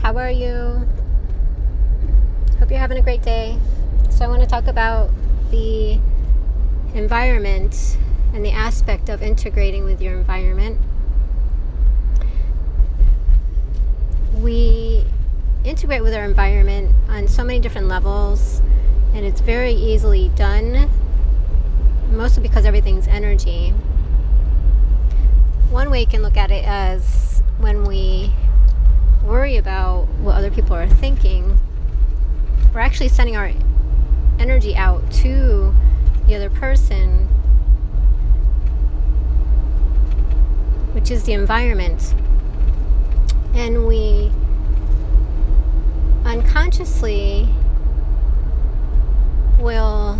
How are you? Hope you're having a great day. So I want to talk about the environment and the aspect of integrating with your environment. We integrate with our environment on so many different levels, and it's very easily done, mostly because everything's energy. One way you can look at it as when we worry about what other people are thinking, we're actually sending our energy out to the other person, which is the environment. And we unconsciously will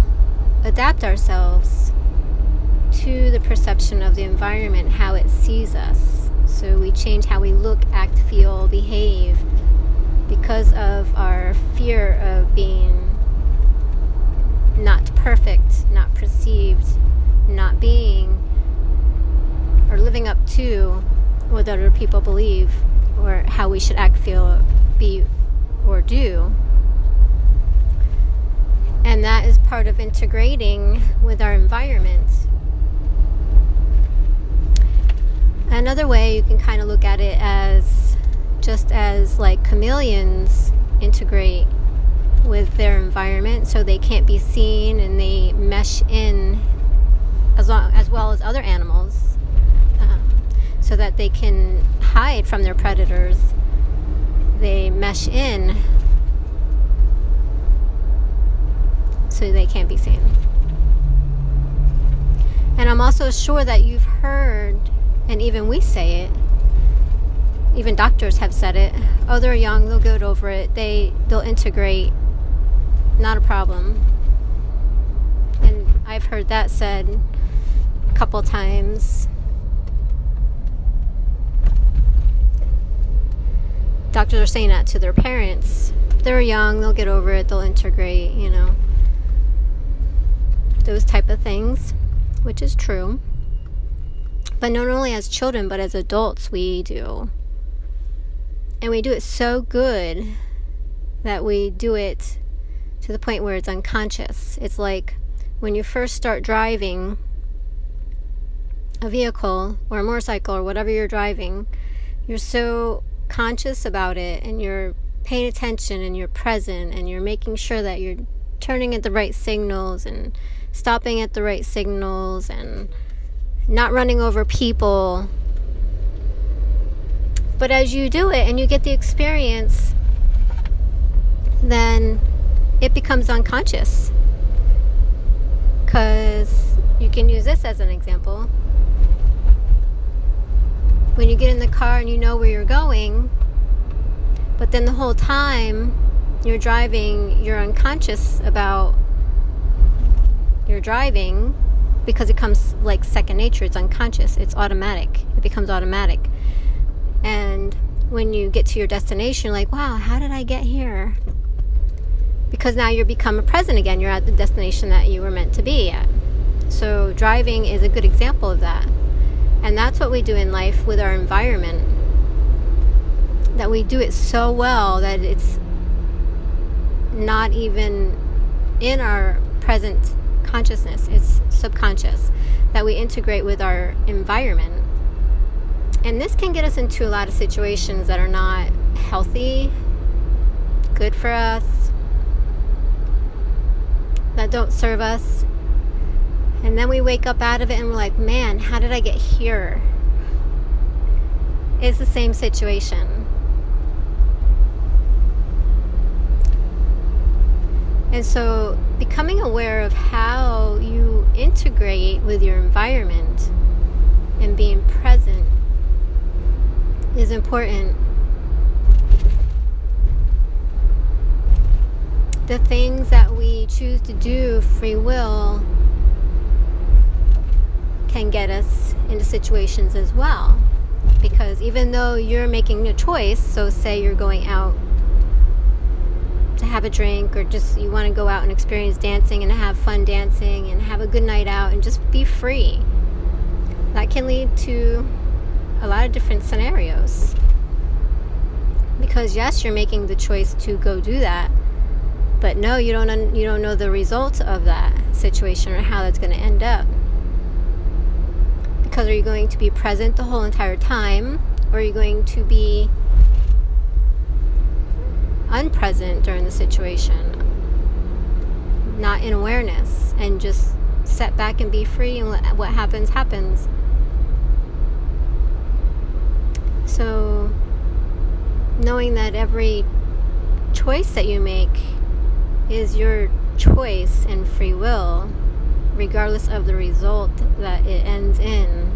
adapt ourselves to the perception of the environment, how it sees us. So we change how we look, act, feel, behave because of our fear of being not perfect, not perceived, not being or living up to what other people believe or how we should act, feel, be, or do. And that is part of integrating with our environment. Another way you can kind of look at it as just as like chameleons integrate with their environment, so they can't be seen and they mesh in as well as other animals, so that they can hide from their predators. They mesh in so they can't be seen. And I'm also sure that you've heard, and even we say it, even doctors have said it, oh, they're young, they'll get over it, they'll integrate, not a problem. And I've heard that said a couple times. Doctors are saying that to their parents. They're young, they'll get over it, they'll integrate, those type of things, which is true. But not only as children, but as adults we do. And we do it so good that we do it to the point where it's unconscious. It's like when you first start driving a vehicle or a motorcycle or whatever you're driving, you're so conscious about it and you're paying attention and you're present and you're making sure that you're turning at the right signals and stopping at the right signals and not running over people. But as you do it and you get the experience, then it becomes unconscious. Because you can use this as an example. When you get in the car and you know where you're going, but then the whole time you're driving, you're unconscious about your driving because it comes like second nature. It's unconscious. It's automatic. It becomes automatic. And when you get to your destination, you're like, wow, how did I get here? Because now you're become present again. You're at the destination that you were meant to be at. So driving is a good example of that. And that's what we do in life with our environment. That we do it so well that it's not even in our present consciousness. It's subconscious. That we integrate with our environment. And this can get us into a lot of situations that are not healthy, good for us, that don't serve us. And then we wake up out of it and we're like, man, how did I get here? It's the same situation. And so becoming aware of how you integrate with your environment and being present is important. The things that we choose to do, free will, can get us into situations as well. Because even though you're making a choice, so say you're going out to have a drink or just you want to go out and experience dancing and have fun dancing and have a good night out and just be free, that can lead to a lot of different scenarios. Because yes, you're making the choice to go do that, but no, you don't know the result of that situation or how that's going to end up. Because are you going to be present the whole entire time, or are you going to be unpresent during the situation, not in awareness, and just sit back and be free, and what happens happens? So knowing that every choice that you make is your choice and free will, regardless of the result that it ends in,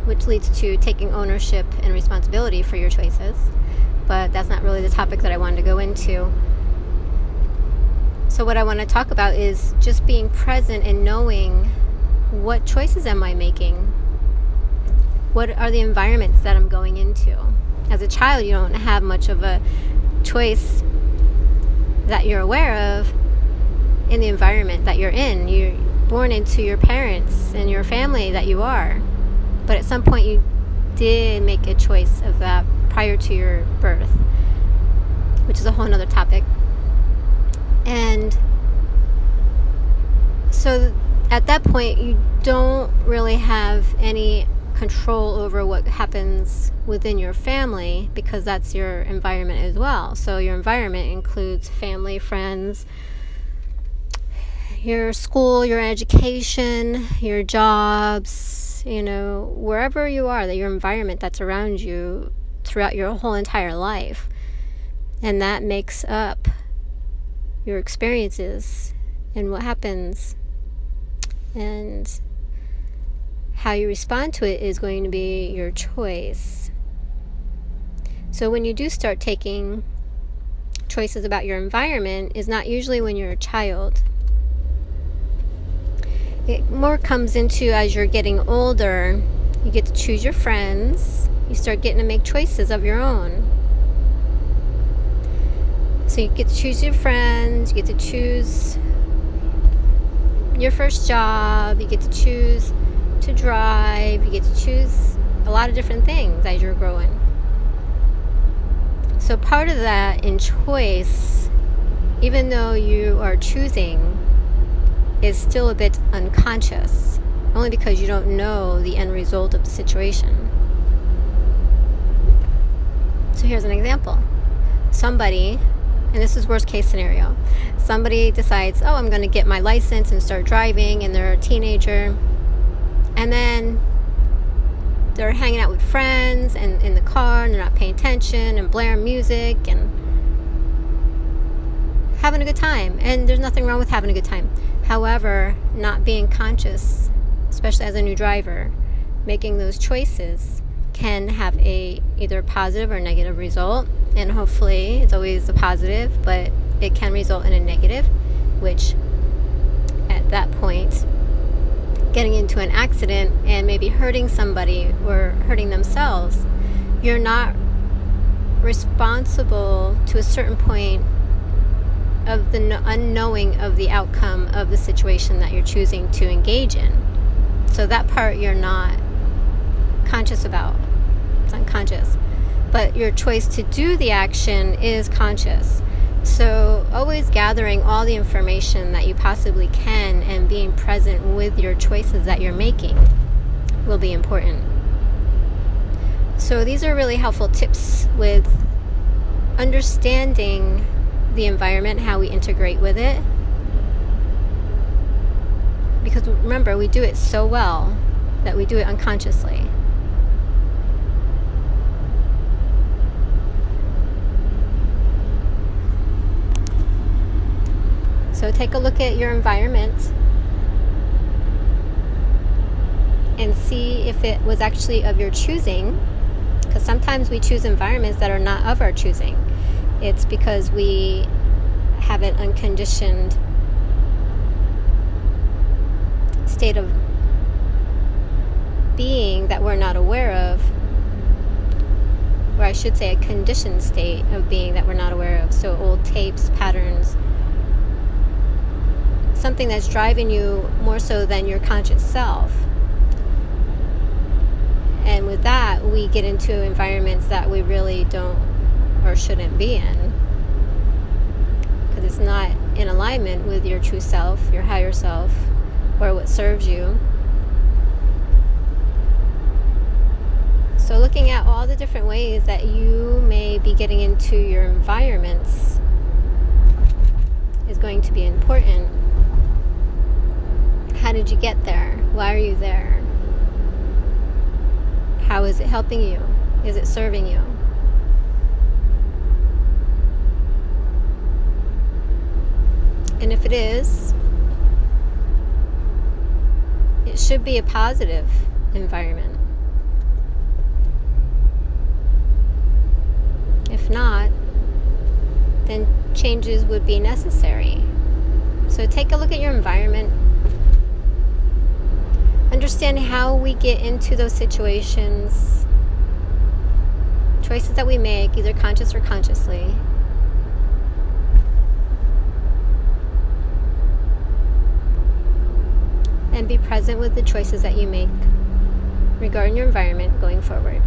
which leads to taking ownership and responsibility for your choices. But that's not really the topic that I wanted to go into. So what I want to talk about is just being present and knowing, what choices am I making? What are the environments that I'm going into? As a child, you don't have much of a choice that you're aware of in the environment that you're in. You're born into your parents and your family that you are. But at some point you did make a choice of that prior to your birth, which is a whole nother topic. And so at that point, you don't really have any control over what happens within your family, because that's your environment as well. So your environment includes family, friends, your school, your education, your jobs, wherever you are, that your environment that's around you throughout your whole entire life. And that makes up your experiences and what happens. And how you respond to it is going to be your choice. So when you do start taking choices about your environment, is not usually when you're a child. It more comes into as you're getting older. You get to choose your friends. You start getting to make choices of your own. So you get to choose your friends. You get to choose your first job. You get to choose to drive. You get to choose a lot of different things as you're growing. So part of that in choice, even though you are choosing, is still a bit unconscious, only because you don't know the end result of the situation. So here's an example. Somebody, and this is worst case scenario, somebody decides, I'm going to get my license and start driving, and they're a teenager, and then they're hanging out with friends and in the car, and they're not paying attention and blaring music and having a good time. And there's nothing wrong with having a good time. However, not being conscious, especially as a new driver, making those choices can have a either positive or negative result. And hopefully it's always a positive, but it can result in a negative, which at that point, getting into an accident and maybe hurting somebody or hurting themselves, you're not responsible to a certain point of the unknowing of the outcome of the situation that you're choosing to engage in. So that part you're not conscious about. It's unconscious. But your choice to do the action is conscious. So always gathering all the information that you possibly can and being present with your choices that you're making will be important. So these are really helpful tips with understanding the environment, how we integrate with it. Because remember, we do it so well that we do it unconsciously. So take a look at your environment and see if it was actually of your choosing. Because sometimes we choose environments that are not of our choosing. It's because we have an unconditioned state of being that we're not aware of. Or I should say a conditioned state of being that we're not aware of. So old tapes, patterns, something that's driving you more so than your conscious self. And with that, we get into environments that we really don't or shouldn't be in, because it's not in alignment with your true self, your higher self, or what serves you. So looking at all the different ways that you may be getting into your environments is going to be important. How did you get there? Why are you there? How is it helping you? Is it serving you? And if it is, it should be a positive environment. If not, then changes would be necessary. So take a look at your environment. Understand how we get into those situations, choices that we make, either conscious or consciously. And be present with the choices that you make regarding your environment going forward.